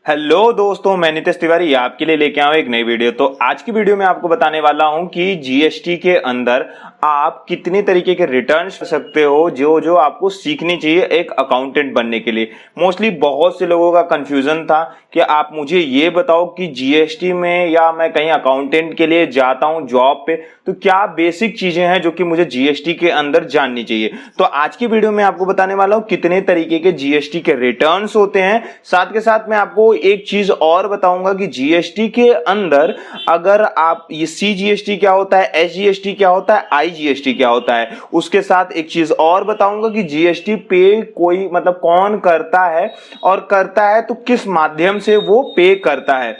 Hello दोस्तों, मैं नितेश तिवारी आपके लिए लेके आया हूं एक नई वीडियो। तो आज की वीडियो में आपको बताने वाला हूं कि जीएसटी के अंदर आप कितने तरीके के रिटर्न्स कर सकते हो जो जो आपको सीखनी चाहिए एक अकाउंटेंट बनने के लिए। मोस्टली बहुत से लोगों का कंफ्यूजन था कि आप मुझे ये बताओ कि जीएसटी में या मैं कहीं अकाउंटेंट के लिए जाता हूं जॉब पे, तो क्या बेसिक चीजें हैं जो कि मुझे जीएसटी के अंदर जाननी चाहिए। तो आज की वीडियो में आपको बताने वाला हूं कितने तरीके के जीएसटी के रिटर्न्स होते हैं। साथ के साथ मैं आपको एक चीज और बताऊंगा कि जीएसटी के अंदर अगर आप ये सीजीएसटी क्या होता है, एसजीएसटी क्या होता है, आईजीएसटी क्या होता है, उसके साथ एक चीज और बताऊंगा कि जीएसटी पे कोई मतलब कौन करता है और करता है तो किस माध्यम से वो पे करता है।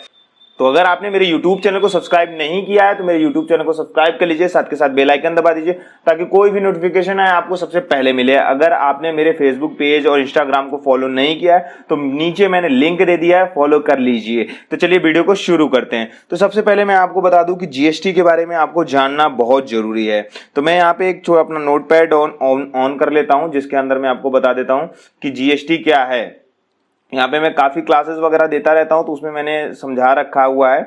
तो अगर आपने मेरे YouTube चैनल को सब्सक्राइब नहीं किया है तो मेरे YouTube चैनल को सब्सक्राइब कर लीजिए, साथ के साथ बेल आइकन दबा दीजिए ताकि कोई भी नोटिफिकेशन आए आपको सबसे पहले मिले। अगर आपने मेरे फेसबुक पेज और इंस्टाग्राम को फॉलो नहीं किया है तो नीचे मैंने लिंक दे दिया है, फॉलो कर लीजिए। तो चलिए वीडियो को शुरू करते हैं। तो सबसे पहले मैं आपको बता दूं कि जीएसटी के बारे में आपको जानना बहुत जरूरी है। तो मैं यहाँ पे एक अपना नोटपैड ऑन कर लेता हूँ जिसके अंदर मैं आपको बता देता हूँ कि जीएसटी क्या है। यहाँ पे मैं काफी क्लासेस वगैरह देता रहता हूँ तो उसमें मैंने समझा रखा हुआ है।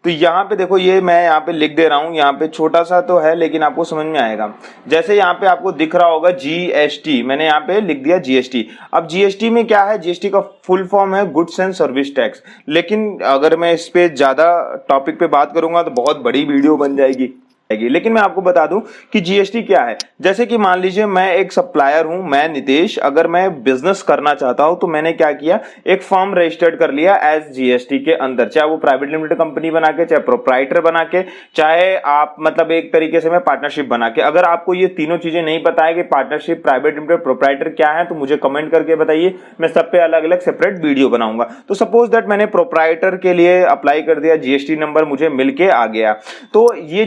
तो यहाँ पे देखो, ये मैं यहाँ पे लिख दे रहा हूँ, यहाँ पे छोटा सा तो है लेकिन आपको समझ में आएगा। जैसे यहाँ पे आपको दिख रहा होगा जीएसटी, मैंने यहाँ पे लिख दिया जीएसटी। अब जीएसटी में क्या है, जीएसटी का फुल फॉर्म है गुड्स एंड सर्विस टैक्स। लेकिन अगर मैं इस पे ज्यादा टॉपिक पे बात करूंगा तो बहुत बड़ी वीडियो बन जाएगी। लेकिन मैं आपको बता दूं कि जीएसटी क्या है। जैसे कि मान लीजिए मैं एक सप्लायर हूं, मैं नितेश, अगर मैं बिजनेस करना चाहता हूं तो मैंने क्या किया, एक फॉर्म रजिस्टर्ड कर लिया एज जीएसटी के अंदर, चाहे वो प्राइवेट लिमिटेड कंपनी बना के, चाहे प्रोप्राइटर बना के, चाहे आप मतलब एक तरीके से मैं पार्टनरशिप बना के। अगर आपको ये तीनों चीजें नहीं पता है कि पार्टनरशिप, प्राइवेट लिमिटेड, प्रोप्राइटर क्या है, तो मुझे कमेंट करके बताइए, मैं सब पे अलग अलग सेपरेट वीडियो बनाऊंगा। तो सपोज दैट मैंने प्रोप्राइटर के लिए अप्लाई कर दिया, जीएसटी नंबर मुझे मिलके आ गया। तो ये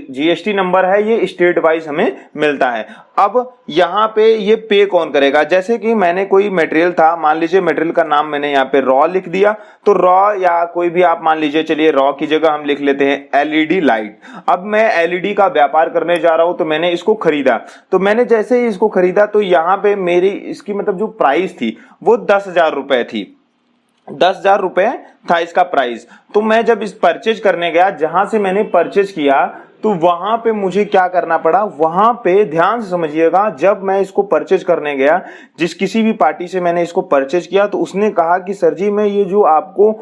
जीएसटी नंबर है, ये स्टेट वाइज हमें मिलता है। अब यहां पे ये पे कौन करेगा, जैसे कि मैंने कोई मटेरियल था, मान लीजिए मटेरियल का नाम मैंने यहाँ पे रॉ लिख दिया, तो रॉ या कोई भी आप मान लीजिए, चलिए रॉ की जगह हम लिख लेते हैं एलईडी लाइट। अब मैं एलईडी का व्यापार करने जा रहा हूं तो मैंने इसको खरीदा। तो मैंने जैसे ही इसको खरीदा तो यहां पे मेरी इसकी मतलब जो प्राइस थी वो 10,000 रुपए थी, 10,000 रुपए था इसका प्राइस। तो मैं जब इस परचेज करने गया, जहां से मैंने परचेज किया, तो वहां पे मुझे क्या करना पड़ा, वहां पे ध्यान से समझिएगा, जब मैं इसको परचेज करने गया, जिस किसी भी पार्टी से मैंने इसको परचेज किया, तो उसने कहा कि सर जी मैं ये जो आपको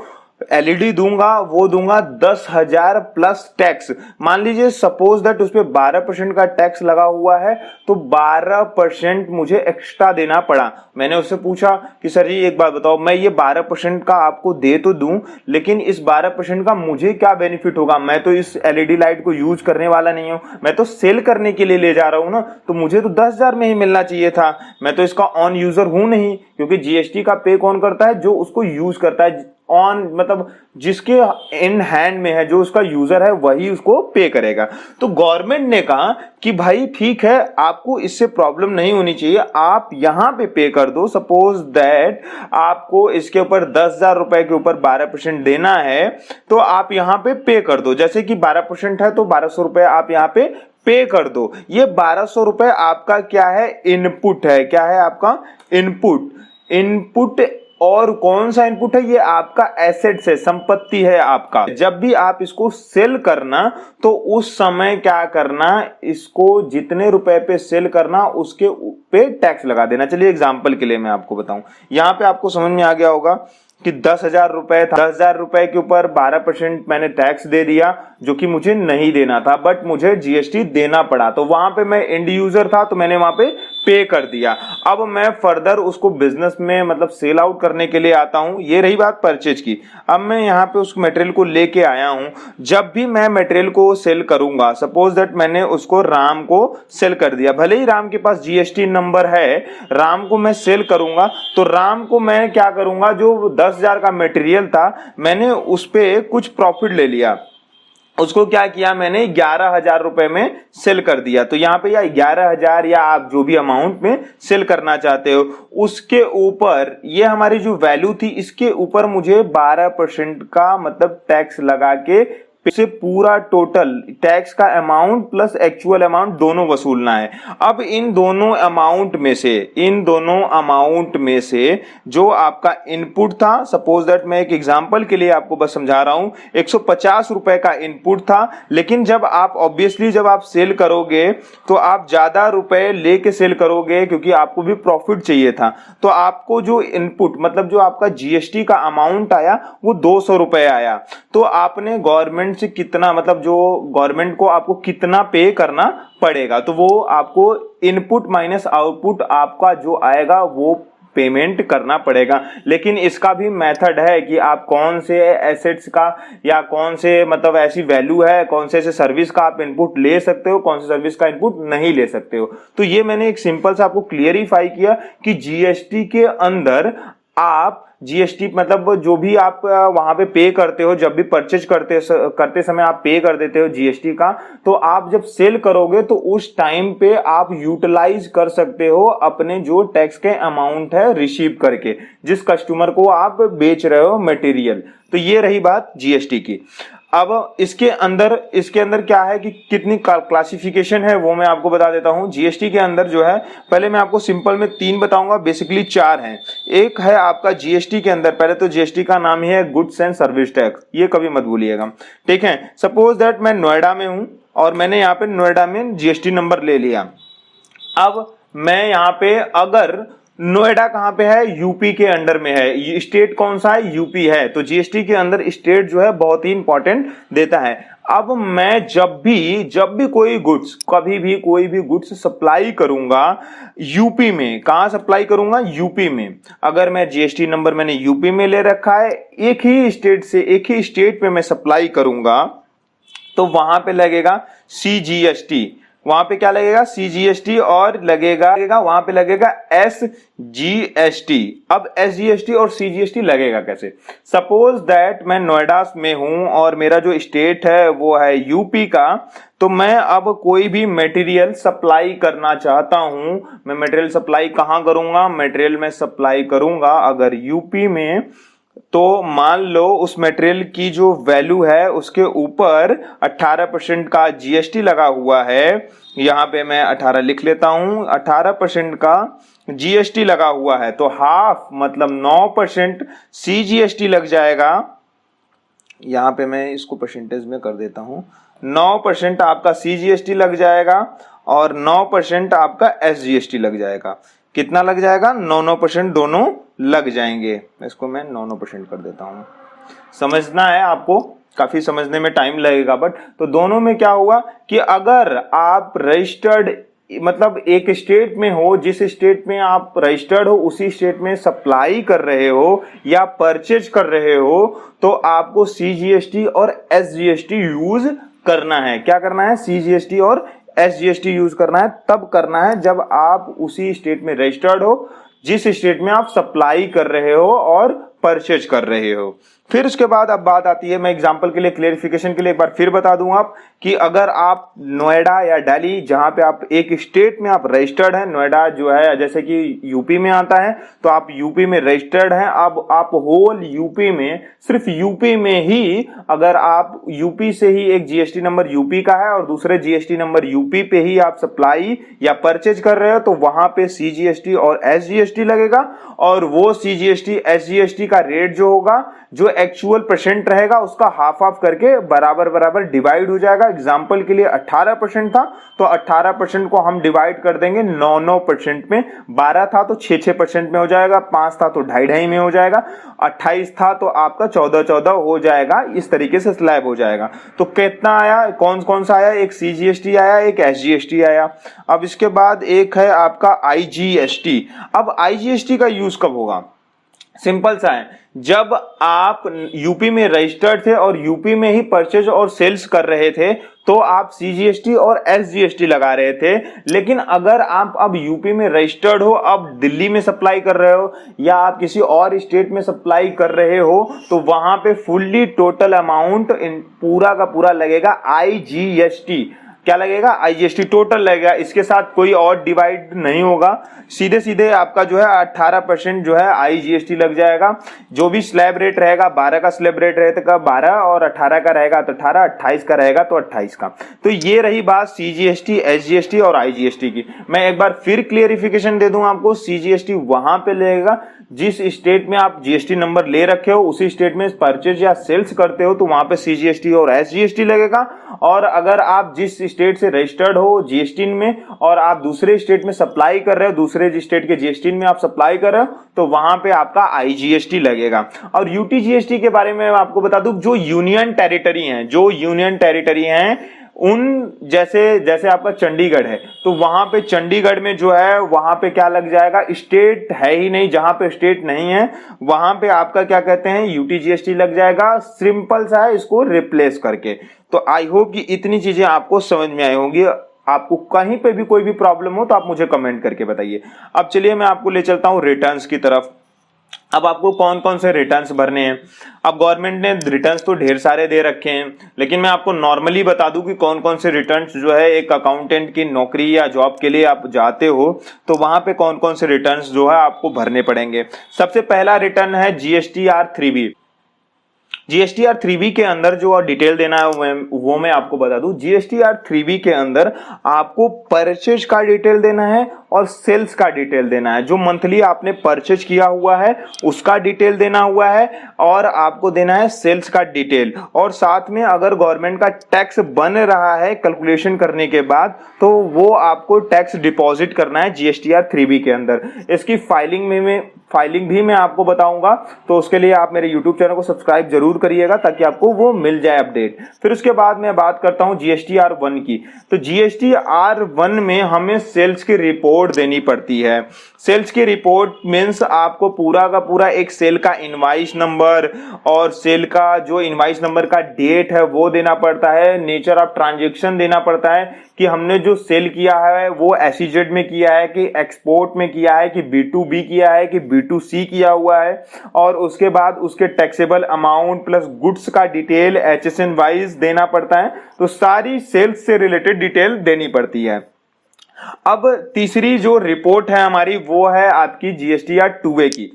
एलईडी दूंगा वो दूंगा 10,000 प्लस टैक्स। मान लीजिए सपोज दैट उस पर 12% का टैक्स लगा हुआ है, तो 12% मुझे एक्स्ट्रा देना पड़ा। मैंने उससे पूछा कि सर जी एक बात बताओ, मैं ये 12% का आपको दे तो दूं, लेकिन इस 12% का मुझे क्या बेनिफिट होगा, मैं तो इस एलईडी लाइट को यूज करने वाला नहीं हूं, मैं तो सेल करने के लिए ले जा रहा हूं ना, तो मुझे तो 10,000 में ही मिलना चाहिए था। मैं तो इसका ऑन यूजर हूं नहीं, क्योंकि जीएसटी का पे कौन करता है, जो उसको यूज करता है, ऑन मतलब जिसके इन हैंड में है, जो उसका यूजर है वही उसको पे करेगा। तो गवर्नमेंट ने कहा कि भाई ठीक है, आपको इससे प्रॉब्लम नहीं होनी चाहिए, आप यहां पे कर दो। सपोज दैट आपको इसके ऊपर 10,000 रुपए के ऊपर 12% देना है, तो आप यहां पे कर दो। जैसे कि 12% है तो 1,200 रुपए आप यहां पे कर दो। ये 1,200 रुपए आपका क्या है, इनपुट है। क्या है आपका इनपुट। और कौन सा इनपुट है, ये आपका एसेट्स है, संपत्ति है आपका। जब भी आप इसको सेल करना तो उस समय क्या करना, इसको जितने रुपए पे सेल करना उसके पे टैक्स लगा देना। चलिए एग्जांपल के लिए मैं आपको बताऊं, यहां पे आपको समझ में आ गया होगा कि 10,000 रुपए था, 10,000 रुपए के ऊपर 12% मैंने टैक्स दे दिया, जो कि मुझे नहीं देना था, बट मुझे जीएसटी देना पड़ा। तो वहां पे मैं एंड यूजर था तो मैंने वहां पे कर दिया। अब मैं फर्दर उसको बिजनेस में मतलब सेल आउट करने के लिए आता हूं। ये रही बात परचेज की। अब मैं यहाँ पे उस मटेरियल को लेके आया हूं। जब भी मैं मटेरियल को सेल करूंगा, सपोज दैट मैंने उसको राम को सेल कर दिया, भले ही राम के पास जीएसटी नंबर है, राम को मैं सेल करूंगा, तो राम को मैं क्या करूंगा, जो 10,000 का मटेरियल था मैंने उस पे कुछ प्रॉफिट ले लिया, उसको क्या किया मैंने 11,000 रुपए में सेल कर दिया। तो यहाँ पे या 11,000 या आप जो भी अमाउंट में सेल करना चाहते हो, उसके ऊपर ये हमारी जो वैल्यू थी, इसके ऊपर मुझे 12% का मतलब टैक्स लगा के से पूरा टोटल टैक्स का अमाउंट प्लस एक्चुअल अमाउंट दोनों वसूलना है। अब इन दोनों अमाउंट में से जो आपका इनपुट था, सपोज दैट मैं एक एग्जांपल के लिए आपको बस समझा रहा हूं, 150 रुपए का इनपुट था, लेकिन जब आप ऑब्वियसली जब आप सेल करोगे तो आप ज्यादा रुपए लेके सेल करोगे क्योंकि आपको भी प्रॉफिट चाहिए था। तो आपको जो इनपुट मतलब जो आपका जीएसटी का अमाउंट आया वो 200 रुपए आया। तो आपने गवर्नमेंट से कितना मतलब जो गवर्नमेंट को आपको कितना पे करना पड़ेगा, तो वो आपको इनपुट माइनस आउटपुट आपका जो आएगा वो पेमेंट करना पड़ेगा। लेकिन इसका भी मेथड है कि आप कौन से एसेट्स का या कौन से मतलब ऐसी वैल्यू है, कौन से ऐसे सर्विस का आप इनपुट ले सकते हो, कौन से सर्विस का इनपुट नहीं ले सकते हो। तो ये मैंने एक सिंपल सा आपको क्लियरिफाई किया कि जीएसटी के अंदर आप जीएसटी मतलब जो भी आप वहां पे करते हो, जब भी परचेज करते समय आप पे कर देते हो जीएसटी का, तो आप जब सेल करोगे तो उस टाइम पे आप यूटिलाइज कर सकते हो अपने जो टैक्स के अमाउंट है रिसीव करके, जिस कस्टमर को आप बेच रहे हो मटेरियल। तो ये रही बात जीएसटी की। अब इसके अंदर क्या है कि कितनी क्लासिफिकेशन है वो मैं आपको बता देता हूं। जीएसटी के अंदर जो है, पहले मैं आपको सिंपल में 3 बताऊंगा, बेसिकली 4 हैं। एक है आपका जीएसटी के अंदर, पहले तो जीएसटी का नाम ही है गुड्स एंड सर्विस टैक्स, ये कभी मत भूलिएगा, ठीक है। सपोज दैट मैं नोएडा में हूं और मैंने यहाँ पे नोएडा में जीएसटी नंबर ले लिया। अब मैं यहाँ पे अगर नोएडा कहां पे है, यूपी के अंडर में है, स्टेट कौन सा है, यूपी है, तो जीएसटी के अंदर स्टेट जो है बहुत ही इंपॉर्टेंट देता है। अब मैं जब भी कोई गुड्स कभी भी कोई भी गुड्स सप्लाई करूंगा यूपी में, कहां सप्लाई करूंगा, यूपी में। अगर मैं जीएसटी नंबर मैंने यूपी में ले रखा है, एक ही स्टेट में मैं सप्लाई करूंगा, तो वहां पे लगेगा सीजीएसटी। वहां पे क्या लगेगा, सीजीएसटी, और लगेगा वहां पे लगेगा एसजीएसटी। अब एसजीएसटी और सीजीएसटी लगेगा कैसे, सपोज दैट मैं नोएडा में हूं और मेरा जो स्टेट है वो है यूपी का, तो मैं अब कोई भी मटेरियल सप्लाई करना चाहता हूं, मैं मटेरियल सप्लाई कहां करूंगा, मटेरियल में सप्लाई करूंगा अगर यूपी में, तो मान लो उस मटेरियल की जो वैल्यू है उसके ऊपर 18% का जीएसटी लगा हुआ है। यहां पे मैं 18 लिख लेता हूं, 18% का जीएसटी लगा हुआ है, तो हाफ मतलब 9% सीजीएसटी लग जाएगा। यहां पे मैं इसको परसेंटेज में कर देता हूं, 9% आपका सीजीएसटी लग जाएगा और 9% आपका एसजीएसटी लग जाएगा। कितना लग जाएगा, 9% दोनों लग जाएंगे। इसको मैं 9% कर देता हूं। समझना है आपको, काफी समझने में टाइम लगेगा, बट तो दोनों में क्या होगा कि अगर आप रजिस्टर्ड मतलब एक स्टेट में हो, जिस स्टेट में आप रजिस्टर्ड हो उसी स्टेट में सप्लाई कर रहे हो या परचेज कर रहे हो, तो आपको सीजीएसटी और एसजीएसटी यूज करना है। क्या करना है, सीजीएसटी और एसजीएसटी यूज करना है। तब करना है जब आप उसी स्टेट में रजिस्टर्ड हो जिस स्टेट में आप सप्लाई कर रहे हो और परचेज कर रहे हो। फिर उसके बाद अब बात आती है, मैं एग्जांपल के लिए क्लेरिफिकेशन के लिए एक बार फिर बता दूं आप कि अगर आप नोएडा या दिल्ली जहां पे आप एक स्टेट में आप रजिस्टर्ड हैं, नोएडा जो है जैसे कि यूपी में आता है, तो आप यूपी में रजिस्टर्ड हैं। अब आप होल यूपी में, सिर्फ यूपी में ही अगर आप यूपी से ही एक जीएसटी नंबर यूपी का है और दूसरे जीएसटी नंबर यूपी पे ही आप सप्लाई या परचेज कर रहे हो, तो वहां पे सीजीएसटी और एसजीएसटी लगेगा और वो सीजीएसटी एसजीएसटी का रेट जो होगा, जो एक्चुअल परसेंट रहेगा, उसका हाफ हाफ करके बराबर बराबर डिवाइड हो जाएगा। एग्जांपल के लिए 18% था तो 18% को हम डिवाइड कर देंगे 9% में, 12 था तो 6% में हो जाएगा, 5 था तो 2.5 में हो जाएगा, 28 था तो आपका 14 हो जाएगा। इस तरीके से स्लैब हो जाएगा। तो कितना आया, कौन कौन सा आया, एक सीजीएसटी आया, एक एसजीएसटी आया। अब इसके बाद एक है आपका आईजीएसटी। अब आईजीएसटी का यूज कब होगा, सिंपल सा है, जब आप यूपी में रजिस्टर्ड थे और यूपी में ही परचेज और सेल्स कर रहे थे तो आप सीजीएसटी और एसजीएसटी लगा रहे थे। लेकिन अगर आप अब यूपी में रजिस्टर्ड हो, अब दिल्ली में सप्लाई कर रहे हो या आप किसी और स्टेट में सप्लाई कर रहे हो, तो वहां पे फुल्ली टोटल अमाउंट पूरा का पूरा लगेगा आईजीएसटी। क्या लगेगा, आईजीएसटी टोटल लगेगा, इसके साथ कोई और डिवाइड नहीं होगा, सीधे सीधे आपका जो है 18% जो है आईजीएसटी लग जाएगा। जो भी स्लैब रेट रहेगा, 12 का स्लैब रेट रहेगा 12 और 18 का रहेगा तो 18, 28 का रहेगा तो 28 का। तो ये रही बात सीजीएसटी, एसजीएसटी और आईजीएसटी की। मैं एक बार फिर क्लियरिफिकेशन दे दूं आपको, सीजीएसटी वहां पे लगेगा जिस स्टेट में आप जीएसटी नंबर ले रखे हो, उसी स्टेट में परचेज या सेल्स करते हो तो वहां पे सीजीएसटी और एसजीएसटी लगेगा। और अगर आप जिस स्टेट से रजिस्टर्ड हो जीएसटी में और आप दूसरे स्टेट में सप्लाई कर रहे हो, दूसरे स्टेट के जीएसटी में आप सप्लाई कर रहे हो तो वहां पे आपका आईजीएसटी लगेगा। और यूटीजीएसटी के बारे में आपको बता दूं, जो यूनियन टेरिटरी हैं उन जैसे आपका चंडीगढ़ है तो वहां पे चंडीगढ़ में जो है वहां पे क्या लग जाएगा, स्टेट है ही नहीं, जहां पे स्टेट नहीं है वहां पे आपका क्या कहते हैं यूटीजीएसटी लग जाएगा। सिंपल सा है, इसको रिप्लेस करके। तो आई होप कि इतनी चीजें आपको समझ में आई होंगी। आपको कहीं पे भी कोई भी प्रॉब्लम हो तो आप मुझे कमेंट करके बताइए। अब चलिए मैं आपको ले चलता हूं रिटर्न्स की तरफ। अब आपको कौन कौन से रिटर्न्स भरने हैं। अब गवर्नमेंट ने रिटर्न्स तो ढेर सारे दे रखे हैं, लेकिन मैं आपको नॉर्मली बता दूं कि कौन कौन से रिटर्न्स जो है एक अकाउंटेंट की नौकरी या जॉब के लिए आप जाते हो तो वहां पे कौन कौन से रिटर्न्स जो है आपको भरने पड़ेंगे। सबसे पहला रिटर्न है जीएसटीआर 3B। जीएसटीआर 3B के अंदर जो डिटेल देना है वो मैं आपको बता दूं। जीएसटीआर 3B के अंदर आपको परचेज का डिटेल देना है और सेल्स का डिटेल देना है। जो मंथली आपने परचेज किया हुआ है उसका डिटेल देना हुआ है और आपको देना है सेल्स का डिटेल। और साथ में अगर गवर्नमेंट का टैक्स बन रहा है कैलकुलेशन करने के बाद तो वो आपको टैक्स डिपॉजिट करना है जीएसटीआर 3B के अंदर। इसकी फाइलिंग भी मैं आपको बताऊंगा, तो उसके लिए आप मेरे YouTube चैनल को सब्सक्राइब जरूर करिएगा ताकि आपको वो मिल जाए अपडेट। फिर उसके बाद मैं बात करता हूं जीएसटीआर 1 की। तो जीएसटीआर 1 में हमें सेल्स की रिपोर्ट देनी पड़ती है। सेल्स की रिपोर्ट मीन्स आपको पूरा का पूरा एक सेल का इनवाइस नंबर और सेल का जो इनवाइस नंबर का डेट है वो देना पड़ता है, नेचर ऑफ ट्रांजेक्शन देना पड़ता है कि हमने जो सेल किया है वो एसईजेड में किया है कि एक्सपोर्ट में किया है कि B2B किया है कि B2C किया हुआ है। और उसके बाद उसके टैक्सेबल अमाउंट प्लस गुड्स का डिटेल HSN वाइज देना पड़ता है। तो सारी सेल्स से रिलेटेड डिटेल देनी पड़ती है। अब तीसरी जो रिपोर्ट है हमारी वो है आपकी जीएसटीआर 2A की।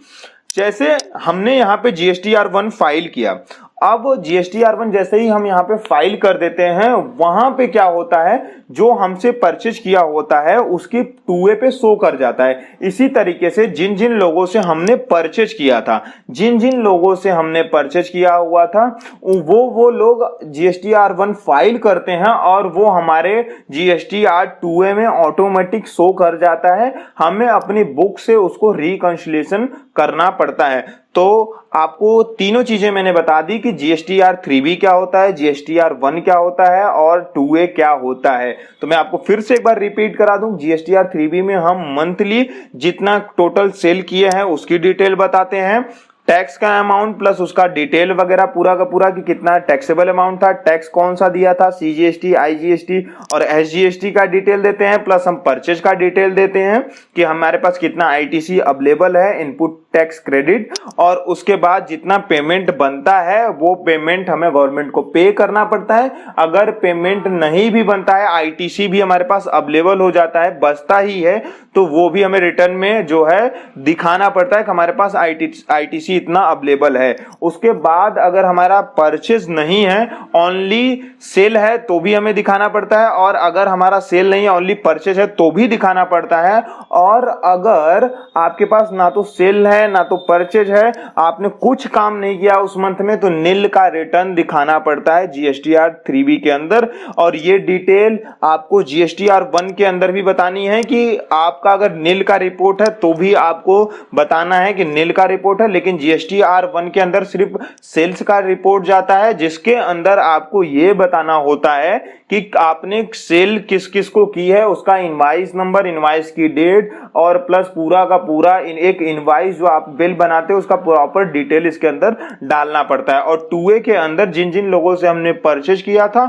जैसे हमने यहाँ पे जीएसटीआर 1 फाइल किया, अब जीएसटीआर 1 जैसे ही हम यहाँ पे फाइल कर देते हैं वहां पे क्या होता है, जो हमसे परचेज किया होता है उसकी 2A पे शो कर जाता है। इसी तरीके से जिन जिन लोगों से हमने परचेज किया था, जिन जिन लोगों से हमने परचेज किया हुआ था वो लोग जीएसटीआर 1 फाइल करते हैं और वो हमारे जीएसटीआर 2A में ऑटोमेटिक शो कर जाता है। हमें अपनी बुक से उसको रिकंसिलिएशन करना पड़ता है। तो आपको तीनों चीजें मैंने बता दी कि जीएसटीआर 3B क्या होता है, जीएसटीआर 1 क्या होता है और 2A क्या होता है। तो मैं आपको फिर से एक बार रिपीट करा दूं, जीएसटीआर 3B में हम मंथली जितना टोटल सेल किए हैं उसकी डिटेल बताते हैं, टैक्स का अमाउंट प्लस उसका डिटेल वगैरह पूरा का पूरा कि कितना टैक्सेबल अमाउंट था, टैक्स कौन सा दिया था, सीजीएसटी, आईजीएसटी और एसजीएसटी का डिटेल देते हैं, प्लस हम परचेज का डिटेल देते हैं कि हमारे पास कितना आईटीसी अवेलेबल है, इनपुट टैक्स क्रेडिट, और उसके बाद जितना पेमेंट बनता है वो पेमेंट हमें गवर्नमेंट को पे करना पड़ता है। अगर पेमेंट नहीं भी बनता है, आईटीसी भी हमारे पास अवेलेबल हो जाता है, बचता ही है, तो वो भी हमें रिटर्न में जो है दिखाना पड़ता है कि हमारे पास आईटीसी इतना अवेलेबल है। उसके बाद अगर हमारा परचेज नहीं है, ओनली सेल है तो भी हमें दिखाना पड़ता है, और अगर हमारा सेल नहीं है ओनली परचेज है तो भी दिखाना पड़ता है। और अगर आपके पास ना तो सेल है ना तो परचेज है, आपने कुछ काम नहीं किया उस मंथ में, तो नील का रिटर्न दिखाना पड़ता है जीएसटीआर 3B के अंदर। और ये डिटेल आपको जीएसटीआर 1 के अंदर भी बतानी है कि आपका अगर नील का रिपोर्ट है तो भी आपको बताना है कि नील का रिपोर्ट है, लेकिन जीएसटीआर 1 के अंदर सिर्फ सेल्स का रिपोर्ट जाता है, जिसके अंदर आपको यह बताना होता है कि आपने सेल किस किस को की है, उसका इनवाइस नंबर, इनवाइस की डेट, और प्लस पूरा का पूरा एक इनवाइस जो आप बिल बनाते हो उसका प्रॉपर डिटेल इसके अंदर डालना पड़ता है। और 2A के अंदर जिन जिन लोगों से हमने परचेज किया था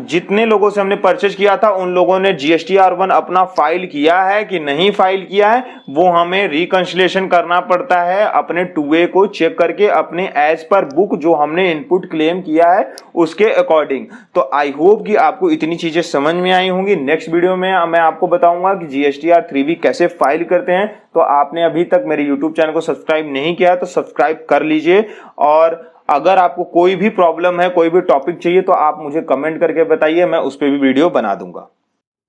जितने लोगों से हमने परचेज किया था उन लोगों ने GSTR1 अपना फाइल किया है कि नहीं फाइल किया है, वो हमें रिकंसिलेशन करना पड़ता है अपने 2A को चेक करके, अपने एज पर बुक जो हमने इनपुट क्लेम किया है उसके अकॉर्डिंग। तो आई होप कि आपको इतनी चीजें समझ में आई होंगी। नेक्स्ट वीडियो में मैं आपको बताऊंगा कि GSTR3B कैसे फाइल करते हैं। तो आपने अभी तक मेरे यूट्यूब चैनल को सब्सक्राइब नहीं किया है तो सब्सक्राइब कर लीजिए, और अगर आपको कोई भी प्रॉब्लम है, कोई भी टॉपिक चाहिए तो आप मुझे कमेंट करके बताइए, मैं उस पर भी वीडियो बना दूंगा।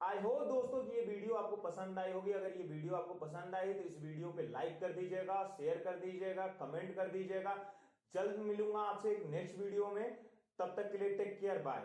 आई होप दोस्तों कि ये वीडियो आपको पसंद आई होगी। अगर ये वीडियो आपको पसंद आई तो इस वीडियो पे लाइक कर दीजिएगा, शेयर कर दीजिएगा, कमेंट कर दीजिएगा। जल्द मिलूंगा आपसे एक नेक्स्ट वीडियो में, तब तक के लिए टेक केयर, बाय।